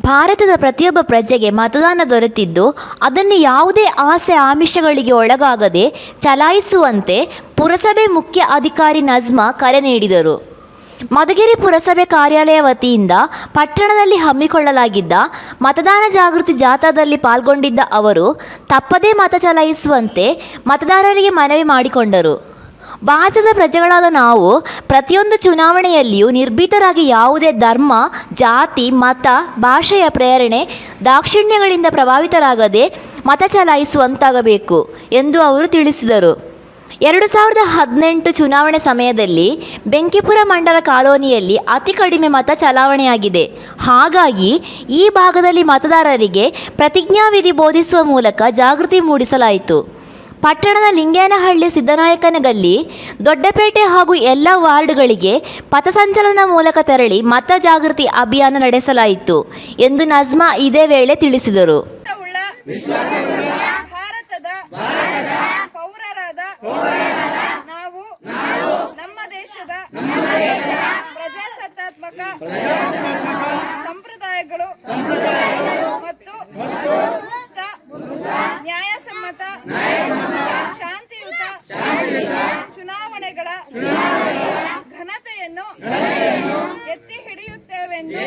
ಭಾರತದ ಪ್ರತಿಯೊಬ್ಬ ಪ್ರಜೆಗೆ ಮತದಾನ ದೊರೆತಿದ್ದು ಅದನ್ನು ಯಾವುದೇ ಆಸೆ ಆಮಿಷಗಳಿಗೆ ಒಳಗಾಗದೆ ಚಲಾಯಿಸುವಂತೆ ಪುರಸಭೆ ಮುಖ್ಯ ಅಧಿಕಾರಿ ನಜ್ಮಾ ಕರೆ ನೀಡಿದರು. ಮಧುಗಿರಿ ಪುರಸಭೆ ಕಾರ್ಯಾಲಯ ವತಿಯಿಂದ ಪಟ್ಟಣದಲ್ಲಿ ಹಮ್ಮಿಕೊಳ್ಳಲಾಗಿದ್ದ ಮತದಾನ ಜಾಗೃತಿ ಜಾಥಾದಲ್ಲಿ ಪಾಲ್ಗೊಂಡಿದ್ದ ಅವರು ತಪ್ಪದೇ ಮತ ಚಲಾಯಿಸುವಂತೆ ಮತದಾರರಿಗೆ ಮನವಿ ಮಾಡಿಕೊಂಡರು. ಭಾರತದ ಪ್ರಜೆಗಳಾದ ನಾವು ಪ್ರತಿಯೊಂದು ಚುನಾವಣೆಯಲ್ಲಿಯೂ ನಿರ್ಭೀತರಾಗಿ ಯಾವುದೇ ಧರ್ಮ, ಜಾತಿ, ಮತ, ಭಾಷೆಯ ಪ್ರೇರಣೆ, ದಾಕ್ಷಿಣ್ಯಗಳಿಂದ ಪ್ರಭಾವಿತರಾಗದೆ ಮತ ಚಲಾಯಿಸುವಂತಾಗಬೇಕು ಎಂದು ಅವರು ತಿಳಿಸಿದರು. 2018 ಚುನಾವಣೆ ಸಮಯದಲ್ಲಿ ಬೆಂಕಿಪುರ ಮಂಡಲ ಕಾಲೋನಿಯಲ್ಲಿ ಅತಿ ಕಡಿಮೆ ಮತ ಚಲಾವಣೆಯಾಗಿದೆ. ಹಾಗಾಗಿ ಈ ಭಾಗದಲ್ಲಿ ಮತದಾರರಿಗೆ ಪ್ರತಿಜ್ಞಾವಿಧಿ ಬೋಧಿಸುವ ಮೂಲಕ ಜಾಗೃತಿ ಮೂಡಿಸಲಾಯಿತು. ಪಟ್ಟಣದ ಲಿಂಗೇನಹಳ್ಳಿ, ಸಿದ್ದನಾಯಕನಗಲ್ಲಿ, ದೊಡ್ಡಪೇಟೆ ಹಾಗೂ ಎಲ್ಲ ವಾರ್ಡ್ಗಳಿಗೆ ಪಥಸಂಚಲನ ಮೂಲಕ ತೆರಳಿ ಮತ ಜಾಗೃತಿ ಅಭಿಯಾನ ನಡೆಸಲಾಯಿತು ಎಂದು ನಜ್ಮಾ ಇದೇ ವೇಳೆ ತಿಳಿಸಿದರು. ಭಾರತದ ಪೌರರಾದ ನಾವು ನಮ್ಮ ದೇಶದ ಪ್ರಜಾಸತ್ತಾತ್ಮಕ ಸಂಪ್ರದಾಯಗಳು ಮತ್ತು ಮುಕ್ತ, ನ್ಯಾಯಸಮ್ಮತ, ಶಾಂತಿಯುತ ಚುನಾವಣೆಗಳ ಘನತೆಯನ್ನು ಎತ್ತಿ ಹಿಡಿಯುತ್ತೇವೆಂದು